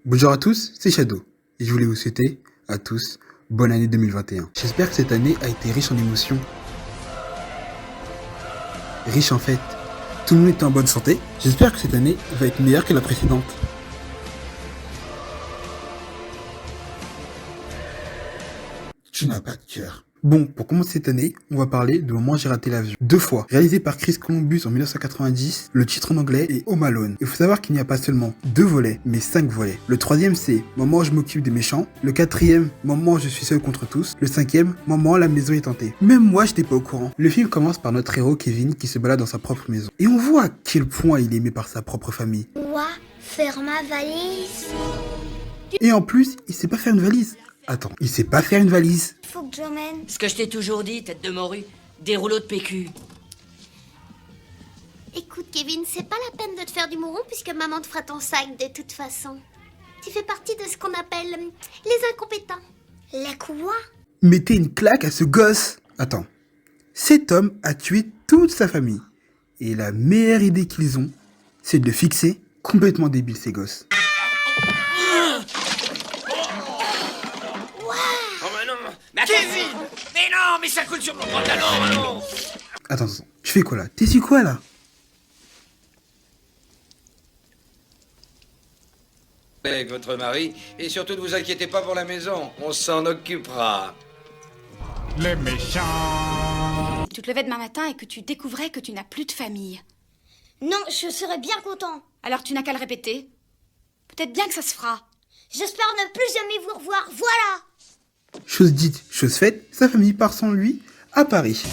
Bonjour à tous, c'est Shadow et je voulais vous souhaiter à tous bonne année 2021. J'espère que cette année a été riche en émotions, riche en fêtes. Tout le monde est en bonne santé. J'espère que cette année va être meilleure que la précédente. Tu n'as pas de cœur. Bon, pour commencer cette année, on va parler de Moment j'ai raté l'avion. 2 fois. Réalisé par Chris Columbus en 1990, le titre en anglais est Home Alone. Il faut savoir qu'il n'y a pas seulement 2 volets, mais 5 volets. Le troisième c'est Moment je m'occupe des méchants. Le quatrième, Moment je suis seul contre tous. Le cinquième, Moment la maison est hantée. Même moi j'étais pas au courant. Le film commence par notre héros Kevin qui se balade dans sa propre maison. Et on voit à quel point il est aimé par sa propre famille. Moi, faire ma valise. Et en plus, il sait pas faire une valise. Attends, il sait pas faire une valise. Faut que j'emmène. Ce que je t'ai toujours dit, tête de morue, des rouleaux de PQ. Écoute, Kevin, c'est pas la peine de te faire du mouron puisque maman te fera ton sac de toute façon. Tu fais partie de ce qu'on appelle les incompétents. La quoi? Mettez une claque à ce gosse. Attends, cet homme a tué toute sa famille. Et la meilleure idée qu'ils ont, c'est de le fixer. Complètement débile ces gosses. Oh mais non, mais Kevin. Mais non, mais ça coule sur mon pantalon, non. Attends, tu fais quoi là? T'es sur quoi là? Avec votre mari, et surtout ne vous inquiétez pas pour la maison, on s'en occupera. Les méchants. Tu te levais demain matin et que tu découvrais que tu n'as plus de famille. Non, je serais bien content. Alors tu n'as qu'à le répéter. Peut-être bien que ça se fera. J'espère ne plus jamais vous revoir, voilà. Chose dite, chose faite, sa famille part sans lui à Paris.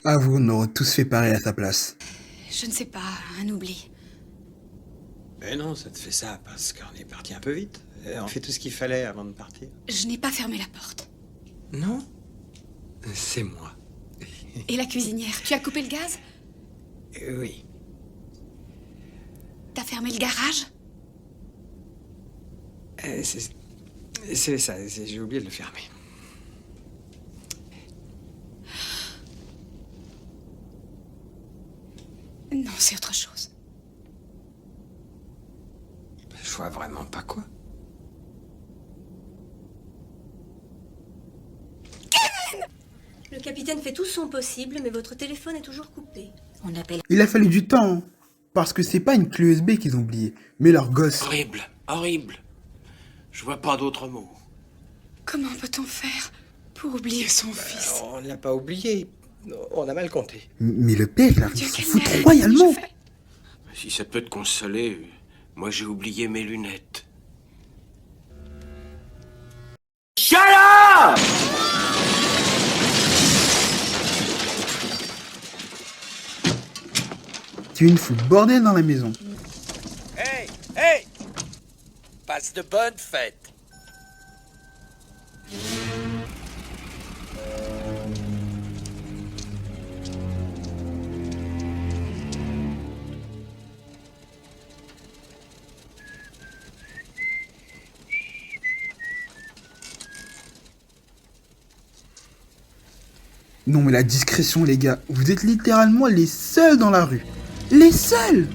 Ah, vous, on aurait tous fait pareil à sa place. Je ne sais pas, un oubli. Mais non, ça te fait ça parce qu'on est parti un peu vite. Et on fait tout ce qu'il fallait avant de partir. Je n'ai pas fermé la porte. Non, c'est moi. Et la cuisinière, tu as coupé le gaz? Oui. T'as fermé le garage? C'est ça, j'ai oublié de le fermer. Non, c'est autre chose. Je vois vraiment pas quoi. Le capitaine fait tout son possible, mais votre téléphone est toujours coupé. On appelle Il a fallu du temps, hein, parce que c'est pas une clé USB qu'ils ont oublié, mais leur gosse. Horrible, horrible. Je vois pas d'autres mots. Comment peut-on faire pour oublier son fils? On l'a pas oublié, on a mal compté. Mais le père, il a Dieu, s'en quel fout mérite royalement. je fais. Si ça peut te consoler, moi j'ai oublié mes lunettes. Shut up! Tu une fout le bordel dans la maison. Hey, hey! Passe de bonnes fêtes. Non mais la discrétion les gars, vous êtes littéralement les seuls dans la rue. Les seuls!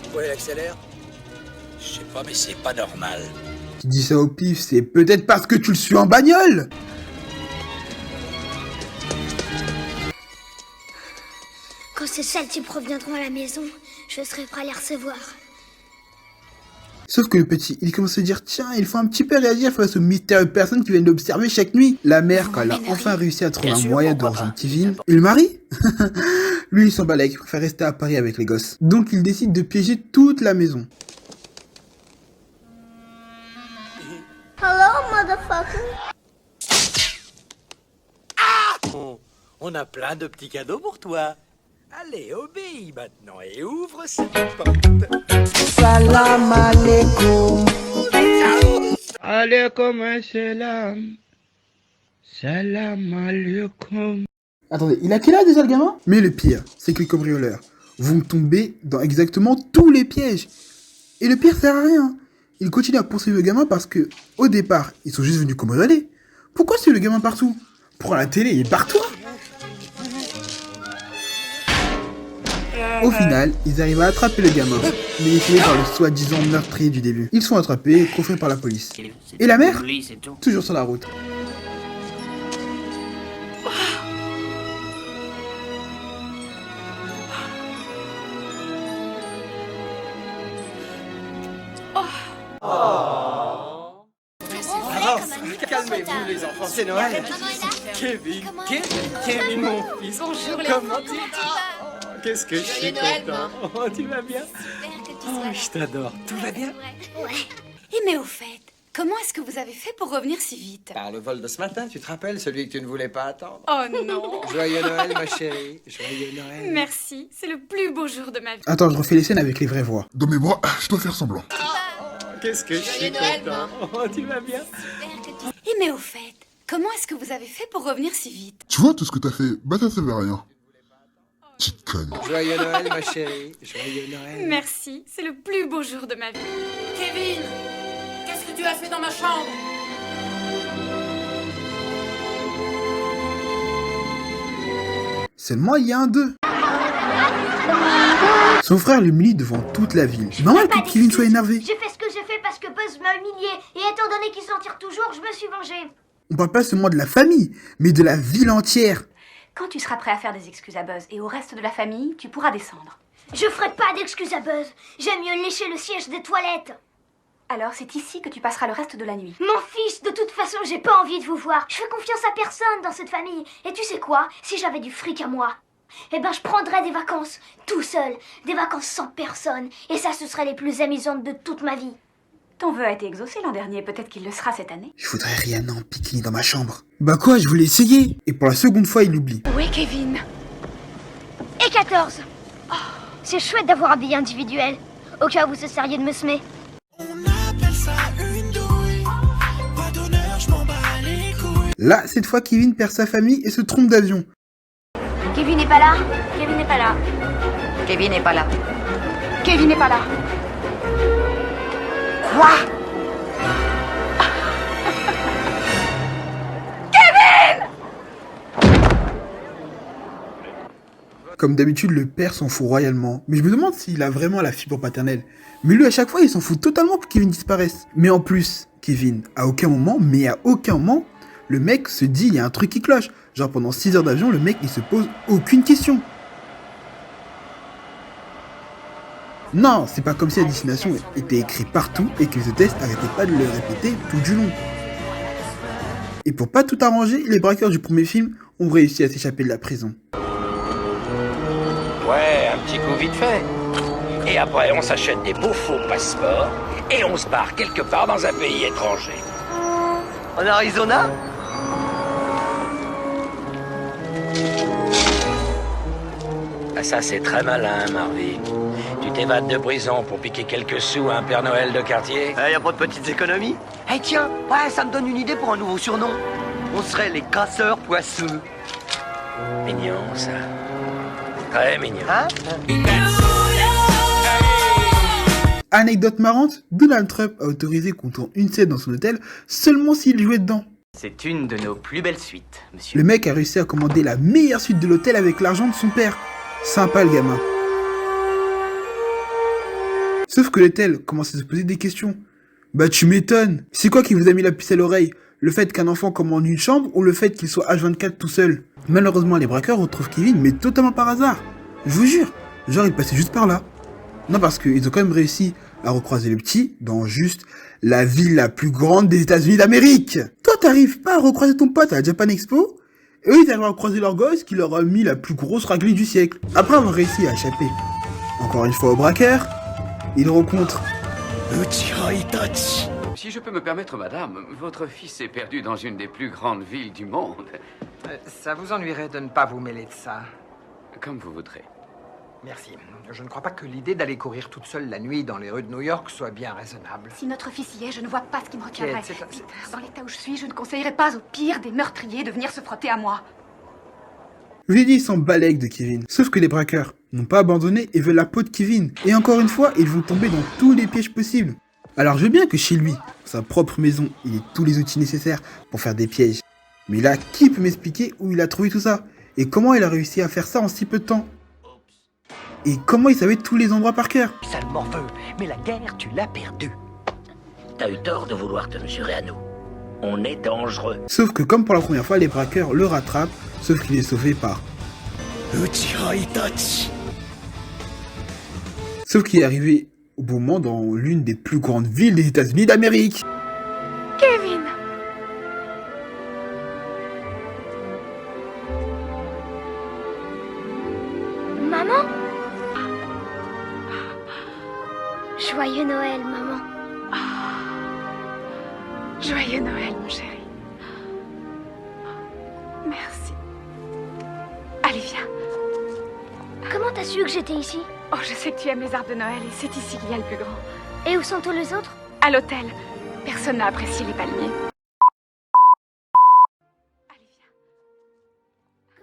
Pourquoi il accélère? Je sais pas, mais c'est pas normal. Tu dis ça au pif, c'est peut-être parce que tu le suis en bagnole! Quand ces sales types reviendront à la maison, je serai prêt à les recevoir. Sauf que le petit, il commence à se dire, tiens, il faut un petit peu réagir face aux mystérieuses personnes qui viennent l'observer chaque nuit. La mère, quand elle a enfin réussi à trouver un moyen de rejoindre Kevin, et le mari lui, il s'en balèque, il préfère rester à Paris avec les gosses. Donc il décide de piéger toute la maison. Hello, motherfucker. On a plein de petits cadeaux pour toi. Allez, obéis maintenant et ouvre cette porte. Salam alaikum. Alaikum assalam. Salam alaikum. Attendez, il a quel âge déjà le gamin? Mais le pire, c'est que les cambrioleurs vont tomber dans exactement tous les pièges. Et le pire sert à rien. Ils continuent à poursuivre le gamin parce que, au départ, ils sont juste venus cambrioler. Pourquoi c'est le gamin partout? Pour la télé, il est partout. Au final, ils arrivent à attraper le gamin, mais il est tué par le soi-disant meurtrier du début. Ils sont attrapés et coffrés par la police. Et la mère? Toujours sur la route. Calmez-vous les enfants, c'est Noël. Kevin, Kevin, mon fils. Bonjour les Comment enfants. Qu'est-ce que je suis content. Oh, tu vas bien? Oh, je t'adore. Tout va bien? Et mais au fait, comment est-ce que vous avez fait pour revenir si vite? Par le vol de ce matin, tu te rappelles, celui que tu ne voulais pas attendre? Oh non. Joyeux Noël, ma chérie. Joyeux Noël. Merci, c'est le plus beau jour de ma vie. Attends, je refais les scènes avec les vraies voix. Dans mes bras, je dois faire semblant. Qu'est-ce que je suis content. Oh, tu vas bien? Et mais au fait, comment est-ce que vous avez fait pour revenir si vite? Tu vois tout ce que t'as fait, bah ça servait à rien. Petite conne. Joyeux Noël, ma chérie. Joyeux Noël. Merci, c'est le plus beau jour de ma vie. Kevin, qu'est-ce que tu as fait dans ma chambre? Seulement, il y a un 2. Son frère l'humilie devant toute la ville. Normal que Kevin soit énervé. J'ai fait ce que j'ai fait parce que Buzz m'a humilié. Et étant donné qu'il s'en tire toujours, je me suis vengée. On parle pas seulement de la famille, mais de la ville entière. Quand tu seras prêt à faire des excuses à Buzz et au reste de la famille, tu pourras descendre. Je ferai pas d'excuses à Buzz. J'aime mieux lécher le siège des toilettes. Alors c'est ici que tu passeras le reste de la nuit. Mon fils, de toute façon, j'ai pas envie de vous voir. Je fais confiance à personne dans cette famille. Et tu sais quoi? Si j'avais du fric à moi, eh ben je prendrais des vacances, tout seul. Des vacances sans personne. Et ça, ce serait les plus amusantes de toute ma vie. Ton vœu a été exaucé l'an dernier, peut-être qu'il le sera cette année. Je voudrais Rihanna en bikini dans ma chambre. Bah quoi, je voulais essayer. Et pour la seconde fois, il oublie. Où est Kevin? Et 14. Oh, c'est chouette d'avoir un billet individuel. Au cas où vous cesseriez de me semer. Là, cette fois, Kevin perd sa famille et se trompe d'avion. Kevin n'est pas là. Kevin n'est pas là. Kevin n'est pas là. Kevin n'est pas là. Quoi? Comme d'habitude, le père s'en fout royalement. Mais je me demande s'il a vraiment la fibre paternelle. Mais lui, à chaque fois, il s'en fout totalement que Kevin disparaisse. Mais en plus, Kevin, à aucun moment, le mec se dit il y a un truc qui cloche. Genre pendant 6 heures d'avion, le mec, il se pose aucune question. Non, c'est pas comme si la destination était écrite partout et que les hôtesses n'arrêtaient pas de le répéter tout du long. Et pour pas tout arranger, les braqueurs du premier film ont réussi à s'échapper de la prison. Ouais, un petit coup vite fait. Et après, on s'achète des beaux faux passeports et on se barre quelque part dans un pays étranger. En Arizona? Ah, ça, c'est très malin, Marvin. Tu t'évades de prison pour piquer quelques sous à un Père Noël de quartier? Y a pas de petites économies? Eh tiens, ouais, ça me donne une idée pour un nouveau surnom. On serait les casseurs poisseux. Mignon, ça. Très mignon. Hein? Anecdote marrante, Donald Trump a autorisé qu'on tourne une scène dans son hôtel seulement s'il jouait dedans. C'est une de nos plus belles suites, monsieur. Le mec a réussi à commander la meilleure suite de l'hôtel avec l'argent de son père. Sympa le gamin. Sauf que l'hôtel commence à se poser des questions. Bah tu m'étonnes. C'est quoi qui vous a mis la puce à l'oreille? Le fait qu'un enfant commande une chambre ou le fait qu'il soit H24 tout seul? Malheureusement, les braqueurs retrouvent Kevin, mais totalement par hasard. Je vous jure. Genre, il passait juste par là. Non, parce qu'ils ont quand même réussi à recroiser le petit dans juste la ville la plus grande des États-Unis d'Amérique. Toi, t'arrives pas à recroiser ton pote à la Japan Expo? Et eux, ils arrivent à recroiser leur gosse qui leur a mis la plus grosse raclée du siècle. Après avoir réussi à échapper, encore une fois au braqueur, ils rencontrent Uchiha Itachi. Si je peux me permettre, madame, votre fils est perdu dans une des plus grandes villes du monde. Ça vous ennuierait de ne pas vous mêler de ça? Comme vous voudrez. Merci. Je ne crois pas que l'idée d'aller courir toute seule la nuit dans les rues de New York soit bien raisonnable. Si notre fils y est, je ne vois pas ce qui me retiendrait. Kate, Peter, dans l'état où je suis, je ne conseillerais pas au pire des meurtriers de venir se frotter à moi. Vinny s'en balèque de Kevin. Sauf que les braqueurs n'ont pas abandonné et veulent la peau de Kevin. Et encore une fois, ils vont tomber dans tous les pièges possibles. Alors je veux bien que chez lui, sa propre maison, il ait tous les outils nécessaires pour faire des pièges. Mais là, qui peut m'expliquer où il a trouvé tout ça? Et comment il a réussi à faire ça en si peu de temps? Et comment il savait tous les endroits par cœur? Sale morveux, mais la guerre, tu l'as perdue. T'as eu tort de vouloir te mesurer à nous. On est dangereux. Sauf que comme pour la première fois, les braqueurs le rattrapent, sauf qu'il est sauvé par... Uchiha Itachi. Sauf qu'il est arrivé au bon moment dans l'une des plus grandes villes des États-Unis d'Amérique. Kevin! Maman? Joyeux Noël, maman. Joyeux Noël, mon chéri. Merci. Allez, viens. Comment t'as su que j'étais ici? Oh, je sais que tu aimes les arbres de Noël et c'est ici qu'il y a le plus grand. Et où sont tous les autres? À l'hôtel. Personne n'a apprécié les palmiers.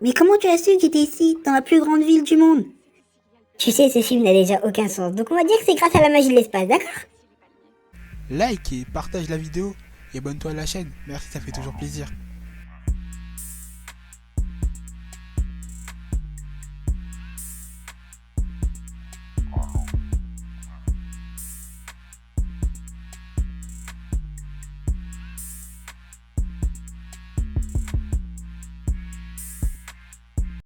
Mais comment tu as su que j'étais ici, dans la plus grande ville du monde? Tu sais, ce film n'a déjà aucun sens, donc on va dire que c'est grâce à la magie de l'espace, d'accord? Like et partage la vidéo et abonne-toi à la chaîne, merci, ça fait toujours plaisir.